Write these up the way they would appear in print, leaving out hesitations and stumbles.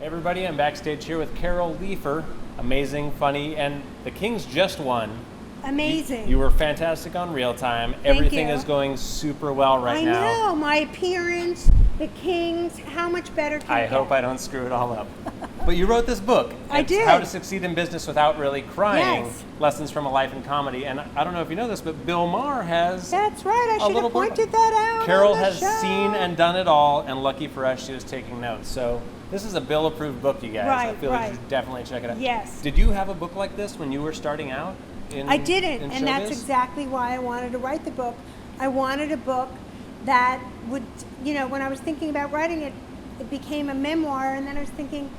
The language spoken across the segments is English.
Hey everybody, I'm backstage here with Carol Leifer. Amazing, funny, and the Kings just won. Amazing. You were fantastic on Real Time. Everything is going super well right now. I know, my appearance, the Kings, how much better can I it hope get? I don't screw it all up. But you wrote this book. I It's did. How to Succeed in Business Without Really Crying. Yes. Lessons from a Life in Comedy. And I don't know if you know this, but Bill Maher has That's right, I should little have book. pointed that out. Carol on the has show. seen and done it all, and lucky for us, she was taking notes. So this is a Bill-approved book, you guys. I feel like you should definitely check it out. Yes. Did you have a book like this when you were starting out? I didn't, in and that's showbiz? exactly why I wanted to write the book. I wanted a book that would, when I was thinking about writing it, it became a memoir, and then I was thinking,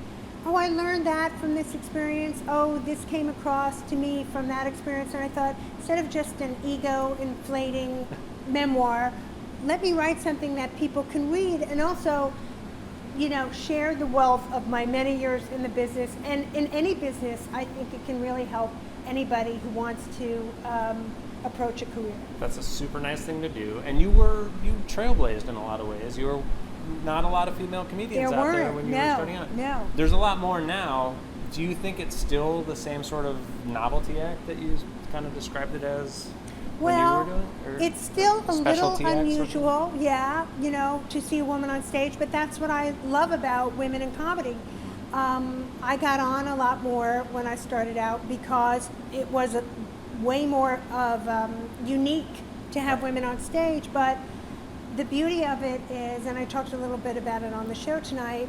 oh, I learned that from this experience. Oh, this came across to me from that experience. And I thought, instead of just an ego-inflating memoir, let me write something that people can read and also, share the wealth of my many years in the business. And in any business, I think it can really help anybody who wants to approach a career. That's a super nice thing to do. And you trailblazed in a lot of ways. You were not a lot of female comedians out there when you were starting out. No. There's a lot more now. Do you think it's still the same sort of novelty act that you kind of described it as when you were doing it? Or it's still a little specialty act, unusual, to see a woman on stage, but that's what I love about women in comedy. I got on a lot more when I started out because it was way more of unique to have women on stage, but the beauty of it is, and I talked a little bit about it on the show tonight,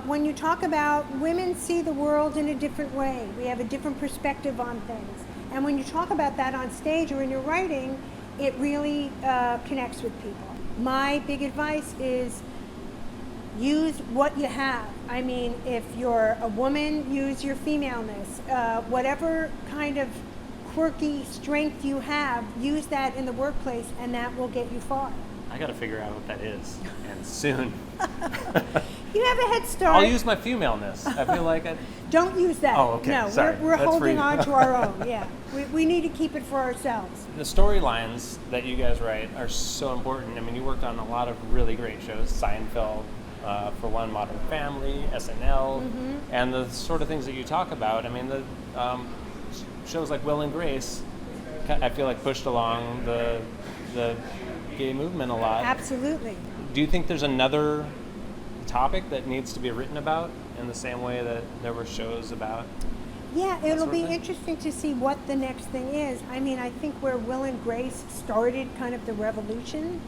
when you talk about women see the world in a different way. We have a different perspective on things. And when you talk about that on stage or in your writing, it really connects with people. My big advice is use what you have. I mean, if you're a woman, use your femaleness. Whatever kind of quirky strength you have, use that in the workplace, and that will get you far. I got to figure out what that is, and soon. You have a head start. I'll use my femaleness. I feel like Don't use that. Oh, okay. No, Sorry. we're That's holding for you. on to our own. Yeah, we need to keep it for ourselves. The storylines that you guys write are so important. I mean, you worked on a lot of really great shows, Seinfeld, for one, Modern Family, SNL, and the sort of things that you talk about. I mean, the shows like Will and Grace, I feel like pushed along the gay movement a lot. Absolutely. Do you think there's another topic that needs to be written about in the same way that there were shows about? Yeah, it'll sort of be thing? interesting to see what the next thing is. I mean, I think where Will and Grace started kind of the revolution,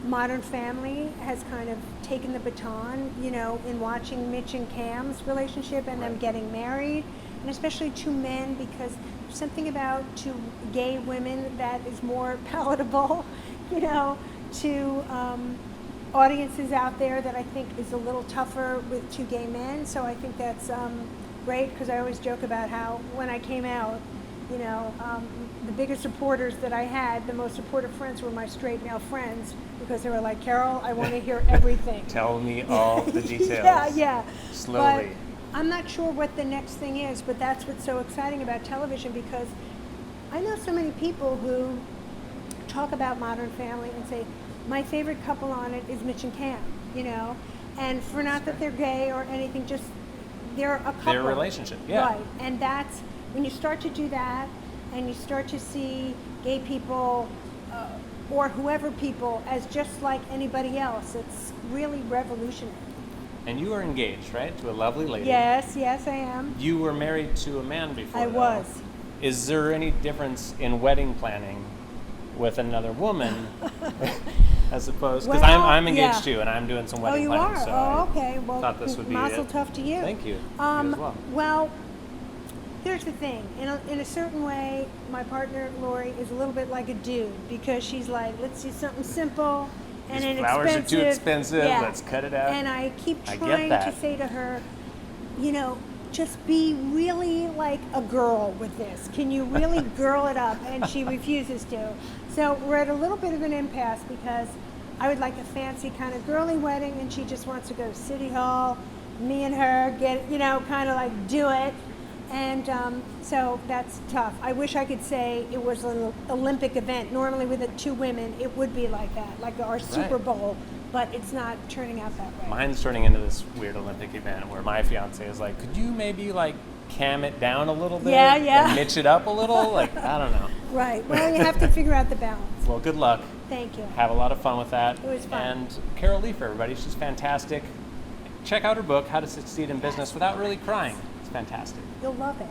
Modern Family has kind of taken the baton, in watching Mitch and Cam's relationship and them getting married, and especially two men, because there's something about two gay women that is more palatable, to audiences out there that I think is a little tougher with two gay men. So I think that's great, because I always joke about how when I came out, the biggest supporters that I had, the most supportive friends were my straight male friends, because they were like, Carol, I want to hear everything. Tell me all the details. Yeah. Slowly. But I'm not sure what the next thing is, but that's what's so exciting about television, because I know so many people who talk about Modern Family and say, my favorite couple on it is Mitch and Cam, and for not that they're gay or anything, just they're a couple. Their relationship, yeah. Right, and that's, when you start to do that, and you start to see gay people, or whoever people, as just like anybody else, it's really revolutionary. And you are engaged, right, to a lovely lady. Yes, I am. You were married to a man before. I though. was. Is there any difference in wedding planning with another woman as opposed, because Well, I'm engaged yeah. too, and I'm doing some Oh, wedding you planning. are? So Okay. Well, thought this would be mazel it. tov to you. Thank you. You as well. Well, here's the thing. In a certain way, my partner Lori is a little bit like a dude, because she's like, let's do something simple and These inexpensive. flowers are too expensive. Yeah. Let's cut it out. And I keep I get trying to that. say to her, just be really like a girl with this. Can you really girl it up? And she refuses to. So we're at a little bit of an impasse, because I would like a fancy kind of girly wedding, and she just wants to go to City Hall, me and her, get, kind of like do it. And so that's tough. I wish I could say it was an Olympic event. Normally with the two women, it would be like that, like our Super Bowl, but it's not turning out that way. Mine's turning into this weird Olympic event where my fiance is like, could you maybe like cam it down a little bit? And mitch it up a little? Like, I don't know. Right. Well, you have to figure out the balance. Well, good luck. Thank you. Have a lot of fun with that. It was fun. And Carol Leifer, everybody, she's fantastic. Check out her book, How to Succeed in Business Without Really Crying. It's fantastic. You'll love it.